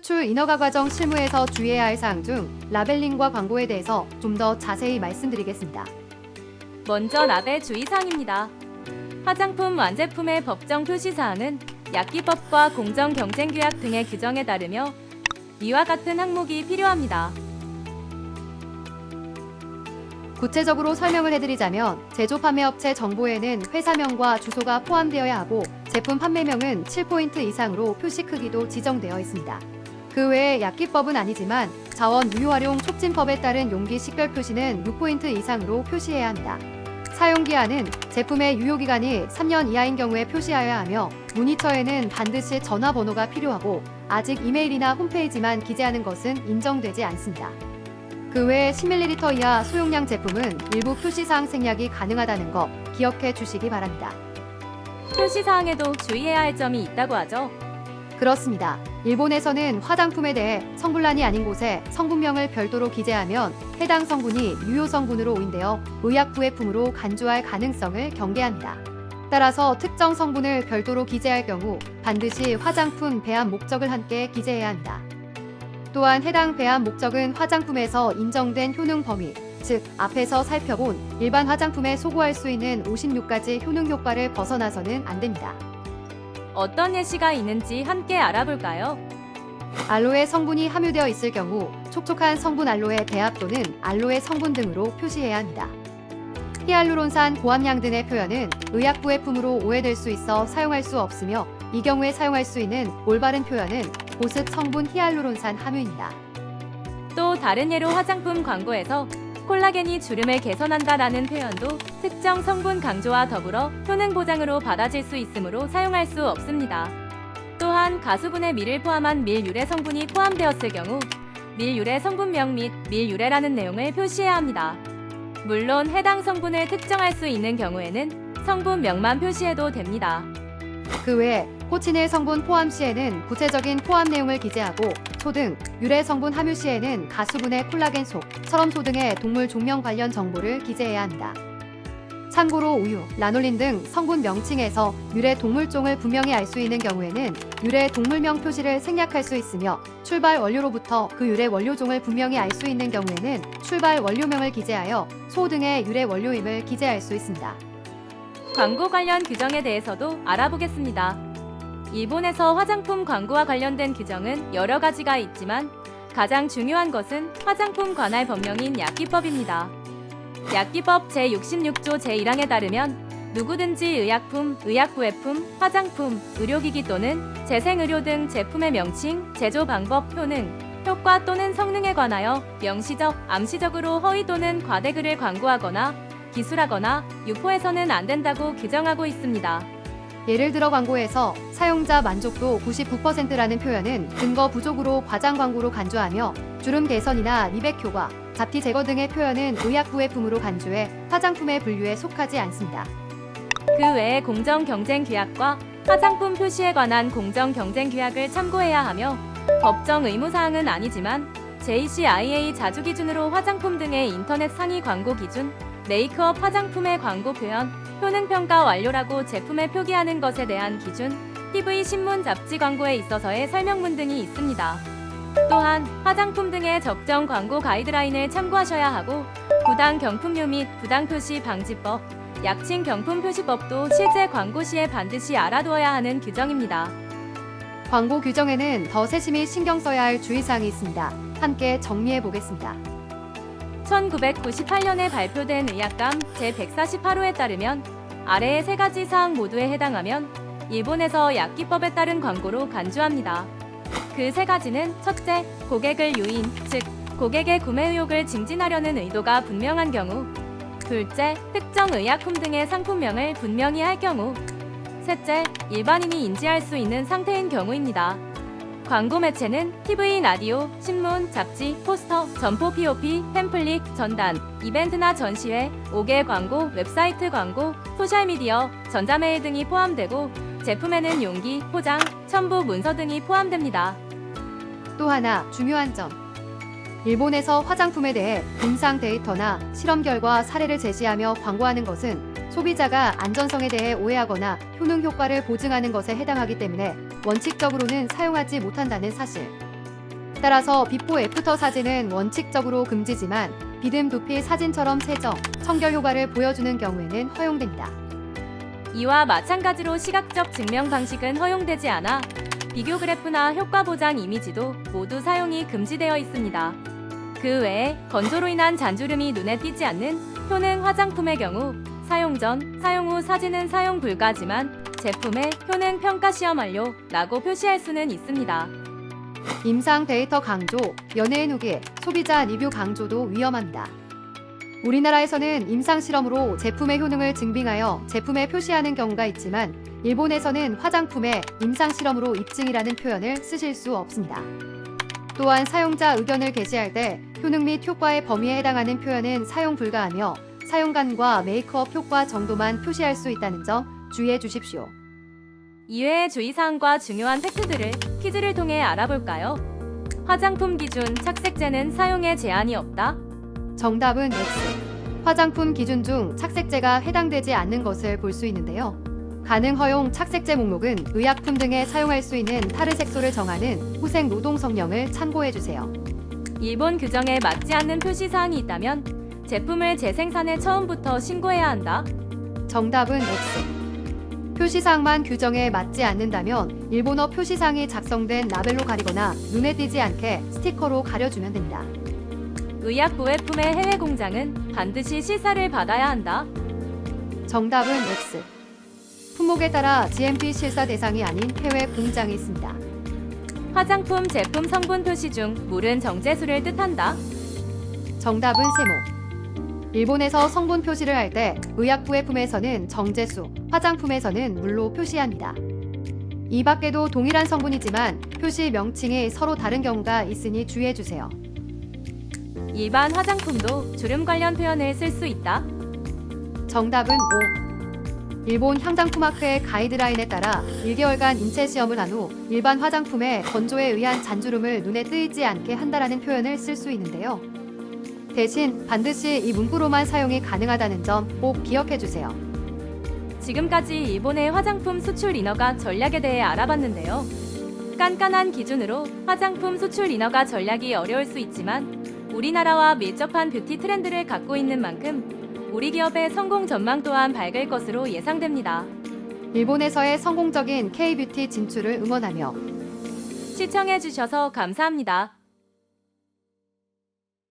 수출 인허가 과정 실무에서 주의해야 할 사항 중 라벨링과 광고에 대해서 좀 더 자세히 말씀드리겠습니다. 먼저 라벨 주의사항입니다. 화장품 완제품의 법정 표시사항은 약기법과 공정경쟁규약 등의 규정에 따르며 이와 같은 항목이 필요합니다. 구체적으로 설명을 해드리자면 제조 판매업체 정보에는 회사명과 주소가 포함되어야 하고 제품 판매명은 7포인트 이상으로 표시 크기도 지정되어 있습니다. 그 외에 약기법은 아니지만 자원 유효활용 촉진법에 따른 용기 식별 표시는 6포인트 이상으로 표시해야 합니다. 사용기한은 제품의 유효기간이 3년 이하인 경우에 표시하여야 하며 문의처에는 반드시 전화번호가 필요하고 아직 이메일이나 홈페이지만 기재하는 것은 인정되지 않습니다. 그 외에 10ml 이하 소용량 제품은 일부 표시사항 생략이 가능하다는 거 기억해 주시기 바랍니다. 표시사항에도 주의해야 할 점이 있다고 하죠. 그렇습니다. 일본에서는 화장품에 대해 성분란이 아닌 곳에 성분명을 별도로 기재하면 해당 성분이 유효 성분으로 오인되어 의약부의품으로 간주할 가능성을 경계합니다. 따라서 특정 성분을 별도로 기재할 경우 반드시 화장품 배합 목적을 함께 기재해야 합니다. 또한 해당 배합 목적은 화장품에서 인정된 효능 범위, 즉 앞에서 살펴본 일반 화장품에 소구할 수 있는 56가지 효능 효과를 벗어나서는 안 됩니다. 어떤 예시가 있는지 함께 알아볼까요? 알로에 성분이 함유되어 있을 경우 촉촉한 성분 알로에 배합 또는 알로에 성분 등으로 표시해야 합니다. 히알루론산 고함량 등의 표현은 의약부의품으로 오해될 수 있어 사용할 수 없으며 이 경우에 사용할 수 있는 올바른 표현은 보습 성분 히알루론산 함유입니다. 또 다른 예로 화장품 광고에서 콜라겐이 주름을 개선한다라는 표현도 특정 성분 강조와 더불어 효능 보장으로 받아질 수 있으므로 사용할 수 없습니다. 또한 가수분해 밀을 포함한 밀 유래 성분이 포함되었을 경우 밀 유래 성분명 및 밀 유래라는 내용을 표시해야 합니다. 물론 해당 성분을 특정할 수 있는 경우에는 성분명만 표시해도 됩니다. 그 외에 코치닐 성분 포함 시에는 구체적인 포함 내용을 기재하고 소 등 유래 성분 함유 시에는 가수분해 콜라겐 속, 철엄소 등의 동물 종명 관련 정보를 기재해야 합니다. 참고로 우유, 라놀린 등 성분 명칭에서 유래 동물종을 분명히 알 수 있는 경우에는 유래 동물명 표시를 생략할 수 있으며 출발 원료로부터 그 유래 원료종을 분명히 알 수 있는 경우에는 출발 원료명을 기재하여 소 등의 유래 원료임을 기재할 수 있습니다. 광고 관련 규정에 대해서도 알아보겠습니다. 일본에서 화장품 광고와 관련된 규정은 여러 가지가 있지만 가장 중요한 것은 화장품 관할 법령인 약기법입니다. 약기법 제66조 제1항에 따르면 누구든지 의약품, 의약부의품, 화장품, 의료기기 또는 재생의료 등 제품의 명칭, 제조 방법, 효능, 효과 또는 성능에 관하여 명시적, 암시적으로 허위 또는 과대글을 광고하거나 기술하거나 유포해서는 안 된다고 규정하고 있습니다. 예를 들어 광고에서 사용자 만족도 99%라는 표현은 근거 부족으로 과장 광고로 간주하며 주름 개선이나 미백 효과, 잡티 제거 등의 표현은 의약부의품으로 간주해 화장품의 분류에 속하지 않습니다. 그 외에 공정경쟁규약과 화장품 표시에 관한 공정경쟁규약을 참고해야 하며 법정 의무사항은 아니지만 JCIA 자주 기준으로 화장품 등의 인터넷 상위 광고 기준, 메이크업 화장품의 광고 표현, 효능평가 완료라고 제품에 표기하는 것에 대한 기준, TV 신문 잡지 광고에 있어서의 설명문 등이 있습니다. 또한 화장품 등의 적정 광고 가이드라인을 참고하셔야 하고 부당 경품료 및 부당 표시 방지법, 약칭 경품 표시법도 실제 광고 시에 반드시 알아두어야 하는 규정입니다. 광고 규정에는 더 세심히 신경 써야 할 주의사항이 있습니다. 함께 정리해 보겠습니다. 1998년에 발표된 의약감 제148호에 따르면 아래의 세 가지 사항 모두에 해당하면 일본에서 약기법에 따른 광고로 간주합니다. 그 세 가지는 첫째, 고객을 유인, 즉 고객의 구매 의욕을 증진하려는 의도가 분명한 경우, 둘째, 특정 의약품 등의 상품명을 분명히 할 경우, 셋째, 일반인이 인지할 수 있는 상태인 경우입니다. 광고 매체는 TV, 라디오, 신문, 잡지, 포스터, 점포 POP, 팸플릿, 전단, 이벤트나 전시회, 5개 광고, 웹사이트 광고, 소셜미디어, 전자메일 등이 포함되고 제품에는 용기, 포장, 첨부 문서 등이 포함됩니다. 또 하나 중요한 점. 일본에서 화장품에 대해 임상 데이터나 실험 결과 사례를 제시하며 광고하는 것은 소비자가 안전성에 대해 오해하거나 효능 효과를 보증하는 것에 해당하기 때문에 원칙적으로는 사용하지 못한다는 사실. 따라서 비포 애프터 사진은 원칙적으로 금지지만 비듬 두피 사진처럼 세정, 청결 효과를 보여주는 경우에는 허용됩니다. 이와 마찬가지로 시각적 증명 방식은 허용되지 않아 비교 그래프나 효과 보장 이미지도 모두 사용이 금지되어 있습니다. 그 외에 건조로 인한 잔주름이 눈에 띄지 않는 효능 화장품의 경우 사용 전, 사용 후 사진은 사용 불가하지만 제품의 효능 평가 시험 완료라고 표시할 수는 있습니다. 임상 데이터 강조, 연예인 후기, 소비자 리뷰 강조도 위험합니다. 우리나라에서는 임상 실험으로 제품의 효능을 증빙하여 제품에 표시하는 경우가 있지만 일본에서는 화장품에 임상 실험으로 입증이라는 표현을 쓰실 수 없습니다. 또한 사용자 의견을 게시할 때 효능 및 효과의 범위에 해당하는 표현은 사용 불가하며 사용감과 메이크업 효과 정도만 표시할 수 있다는 점 주의해 주십시오. 이외의 주의사항과 중요한 팩트들을 퀴즈를 통해 알아볼까요? 화장품 기준 착색제는 사용에 제한이 없다. 정답은 X. 화장품 기준 중 착색제가 해당되지 않는 것을 볼 수 있는데요. 가능 허용 착색제 목록은 의약품 등에 사용할 수 있는 타르색소를 정하는 후생 노동 성령을 참고해 주세요. 일본 규정에 맞지 않는 표시 사항이 있다면 제품을 재생산에 처음부터 신고해야 한다. 정답은 X. 표시사항만 규정에 맞지 않는다면 일본어 표시사항이 작성된 라벨로 가리거나 눈에 띄지 않게 스티커로 가려주면 됩니다. 의약 부외품의 해외 공장은 반드시 실사를 받아야 한다. 정답은 X. 품목에 따라 GMP 실사 대상이 아닌 해외 공장이 있습니다. 화장품 제품 성분 표시 중 물은 정제수를 뜻한다. 정답은 세모. 일본에서 성분 표시를 할 때 의약부외품에서는 정제수, 화장품에서는 물로 표시합니다. 이 밖에도 동일한 성분이지만 표시 명칭이 서로 다른 경우가 있으니 주의해 주세요. 일반 화장품도 주름 관련 표현을 쓸 수 있다. 정답은 O. 일본 향장품학회의 가이드라인에 따라 1개월간 인체 시험을 한 후 일반 화장품에 건조에 의한 잔주름을 눈에 띄지 않게 한다라는 표현을 쓸 수 있는데요. 대신 반드시 이 문구로만 사용이 가능하다는 점 꼭 기억해 주세요. 지금까지 일본의 화장품 수출 인허가 전략에 대해 알아봤는데요. 깐깐한 기준으로 화장품 수출 인허가 전략이 어려울 수 있지만 우리나라와 밀접한 뷰티 트렌드를 갖고 있는 만큼 우리 기업의 성공 전망 또한 밝을 것으로 예상됩니다. 일본에서의 성공적인 K-뷰티 진출을 응원하며 시청해주셔서 감사합니다.